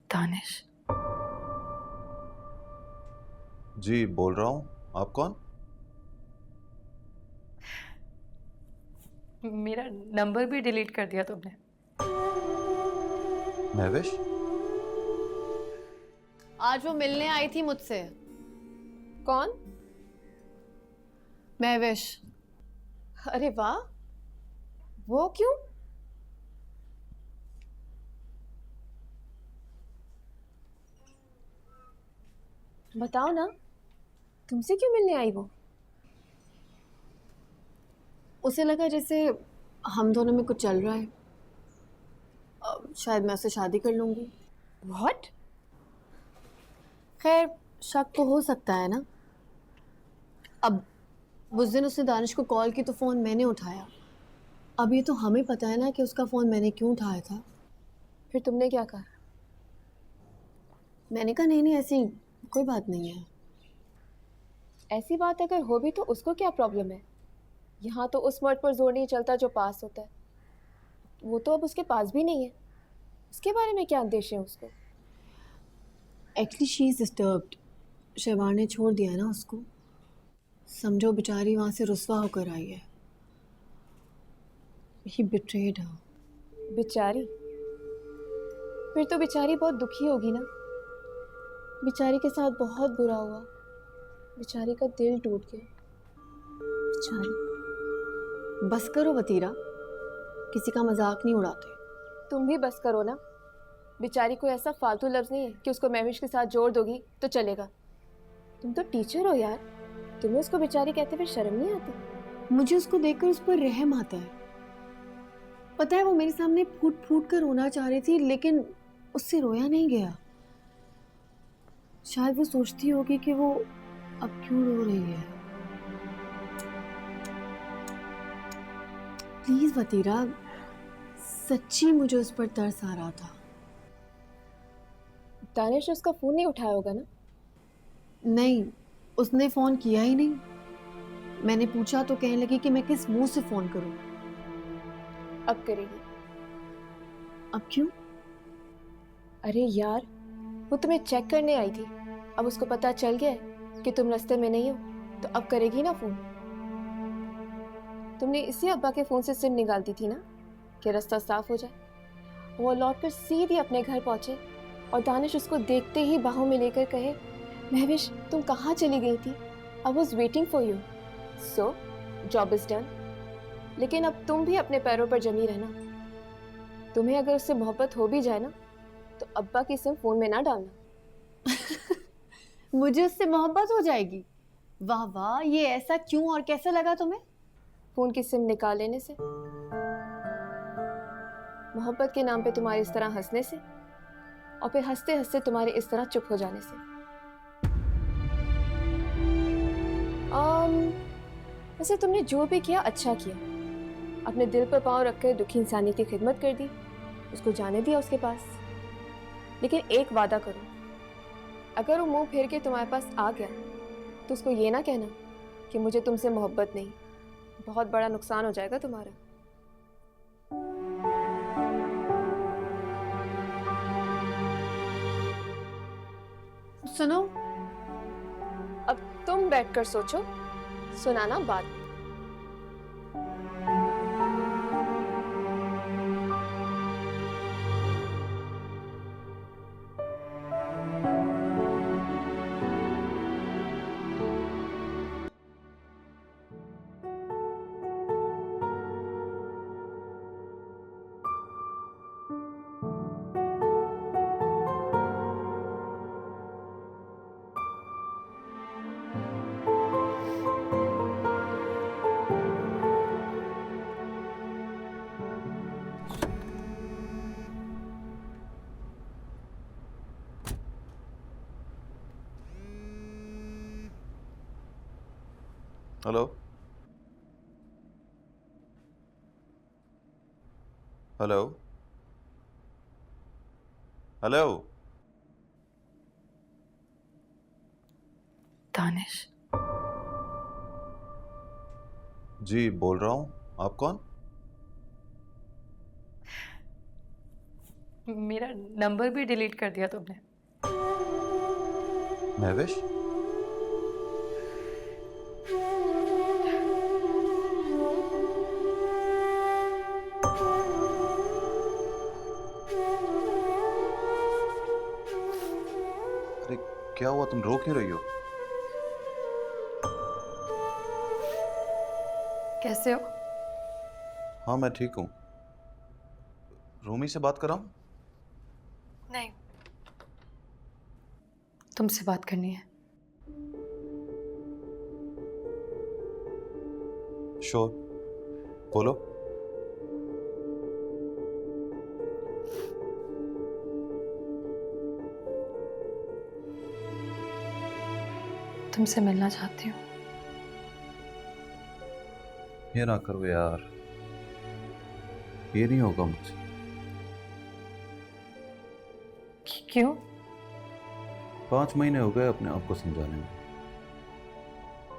दानिश। जी बोल रहा हूँ। आप कौन? मेरा नंबर भी डिलीट कर दिया तुमने। महविश? आज वो मिलने आई थी मुझसे। कौन? महविश। अरे वाह, वो क्यों? बताओ ना, तुमसे क्यों मिलने आई वो? उसे लगा जैसे हम दोनों में कुछ चल रहा है, शायद मैं उससे शादी कर लूंगी। व्हाट? खैर शक तो हो सकता है ना। अब उस दिन उसने दानिश को कॉल की तो फ़ोन मैंने उठाया। अब ये तो हमें पता है ना कि उसका फ़ोन मैंने क्यों उठाया था। फिर तुमने क्या कहा? मैंने कहा नहीं नहीं, ऐसी कोई बात नहीं है। ऐसी बात अगर हो भी तो उसको क्या प्रॉब्लम है? यहाँ तो उस मर्द पर जोर नहीं चलता जो पास होता है। वो तो अब उसके पास भी नहीं है, उसके बारे में क्या अंदेशे हैं उसको? Actually she is disturbed. Shahwar ने छोड़ दिया है ना उसको। समझो बेचारी वहाँ से रुस्वा होकर आई है। ही बिट्रेड हर। बेचारी? फिर तो बेचारी बहुत दुखी होगी ना। बेचारी के साथ बहुत बुरा हुआ, बेचारी का दिल टूट गया। बेचारी। बस करो वतीरा, किसी का मजाक नहीं उड़ाते। तुम भी बस करो ना। बेचारी कोई ऐसा फालतू लफ्ज़ नहीं है कि उसको महविश के साथ जोड़ दोगी तो चलेगा। तुम तो टीचर हो यार, तुम्हें उसको बेचारी कहते हुए शर्म नहीं आती? मुझे उसको देखकर उस पर रहम आता है। पता है वो मेरे सामने फूट फूट कर रोना चाह रही थी, लेकिन उससे रोया नहीं गया। शायद वो सोचती होगी कि वो अब क्यों रो रही है। प्लीज वतीरा, सच्ची मुझे उस पर तरस आ रहा था। दानिश उसका फ़ोन नहीं उठाया होगा ना? नहीं, उसने फोन किया ही नहीं। मैंने पूछा तो कहने लगी कि मैं किस मुंह से फोन करूं। अब करेगी। अब क्यों? अरे यार, वो तुम्हें चेक करने आई थी। अब उसको पता चल गया है कि तुम रास्ते में नहीं हो, तो अब करेगी ना फ़ोन। तुमने इसी अब्बा के फ़ोन से सिम निकाल दी थी ना कि रास्ता साफ हो जाए। वो लौटकर सीधे अपने घर पहुंचे और दानिश उसको देखते ही बाहों में लेकर कहे, महविश तुम कहाँ चली गई थी? I was waiting for you. So job is done. लेकिन अब तुम भी अपने पैरों पर जमी रहना। तुम्हें अगर उससे मोहब्बत हो भी जाए ना, तो अब्बा की सिम फ़ोन में ना डालना। मुझे उससे मोहब्बत हो जाएगी? वाह वाह, ये ऐसा क्यों और कैसे लगा तुम्हें? फ़ोन की सिम निकाल लेने से, मोहब्बत के नाम पे तुम्हारे इस तरह हंसने से, और फिर हंसते हंसते तुम्हारे इस तरह चुप हो जाने से। वैसे तुमने जो भी किया अच्छा किया। अपने दिल पर पांव रखकर दुखी इंसानी की खिदमत कर दी, उसको जाने दिया उसके पास। लेकिन एक वादा करो, अगर वो मुंह फेर के तुम्हारे पास आ गया तो उसको ये ना कहना कि मुझे तुमसे मोहब्बत नहीं। बहुत बड़ा नुकसान हो जाएगा तुम्हारा। सुनो, अब तुम बैठकर सोचो, सुनाना बात में। Hello hello hello. दानिश। जी बोल रहा हूँ। आप कौन? मेरा नंबर भी डिलीट कर दिया तुमने। महविश, अरे क्या हुआ? तुम रो क्यों रही हो? कैसे हो? हाँ मैं ठीक हूँ। रोमी से बात कराऊं? नहीं, तुमसे बात करनी है। श्योर, बोलो। तुमसे मिलना चाहती हूँ। ये ना करो यार, ये नहीं होगा मुझसे। क्यों? 5 महीने हो गए अपने आप को समझाने में,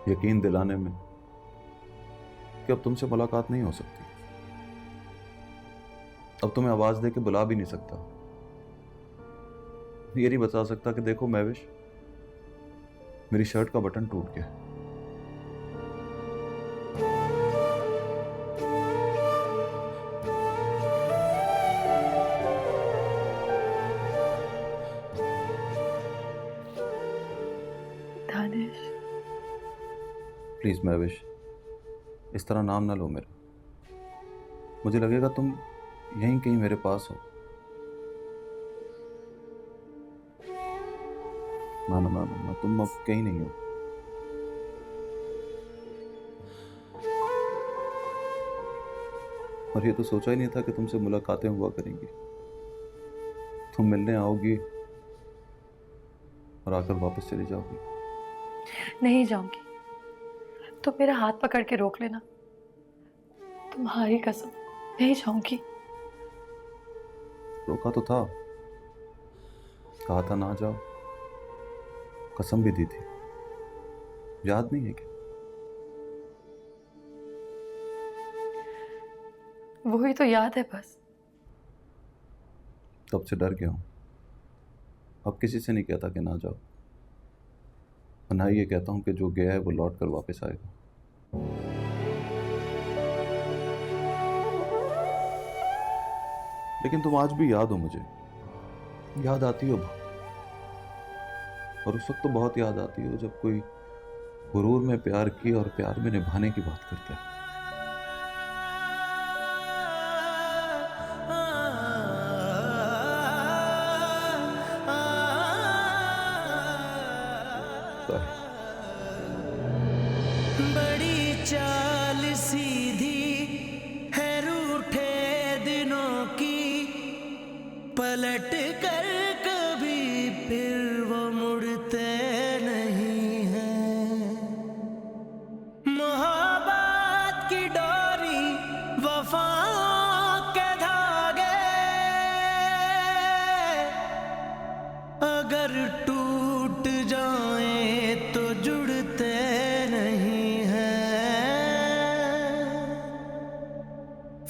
यकीन दिलाने में कि अब तुमसे मुलाकात नहीं हो सकती। अब तुम्हें आवाज दे के बुला भी नहीं सकता। ये नहीं बता सकता कि देखो महविश, मेरी शर्ट का बटन टूट गया। दानिश, प्लीज महविश, इस तरह नाम ना लो मेरा। मुझे लगेगा तुम यहीं कहीं मेरे पास हो। ना ना ना ना, तुम अब कहीं नहीं हो। और ये तो सोचा ही नहीं था कि तुमसे मुलाकातें हुआ करेंगी। तुम मिलने आओगी और आकर वापस चली जाओगी। नहीं जाऊंगी। तो मेरा हाथ पकड़ के रोक लेना, तुम्हारी कसम नहीं जाऊंगी। रोका तो था, कहा था ना जाओ, कसम भी दी थी, याद नहीं है क्या? वही तो याद है बस। तब से डर गया हूं। अब किसी से नहीं कहता कि ना जाओ, और ना ही ये कहता हूं कि जो गया है वो लौट कर वापस आएगा। लेकिन तुम आज भी याद हो मुझे, याद आती हो बहुत। और उस वक्त तो बहुत याद आती हो जब कोई गुरूर में प्यार की और प्यार में निभाने की बात करता है। बड़ी चाल सीधी है रूठे दिनों की, पलट कर कभी फिर वो मुड़ते नहीं हैं। मोहब्बत की डोरी वफाओं के धागे अगर टूट जाए तो जुड़ते नहीं हैं।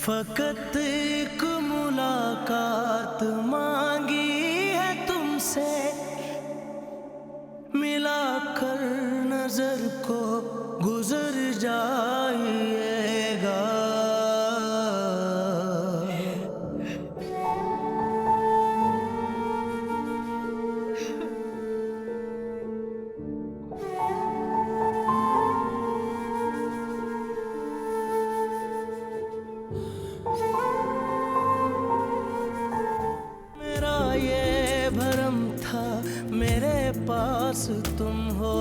फकत एक मुलाकात मांगी है तुमसे, मिलाकर नजर को गुजर जाइएगा। मेरा ये भरम था मेरे पास तुम हो,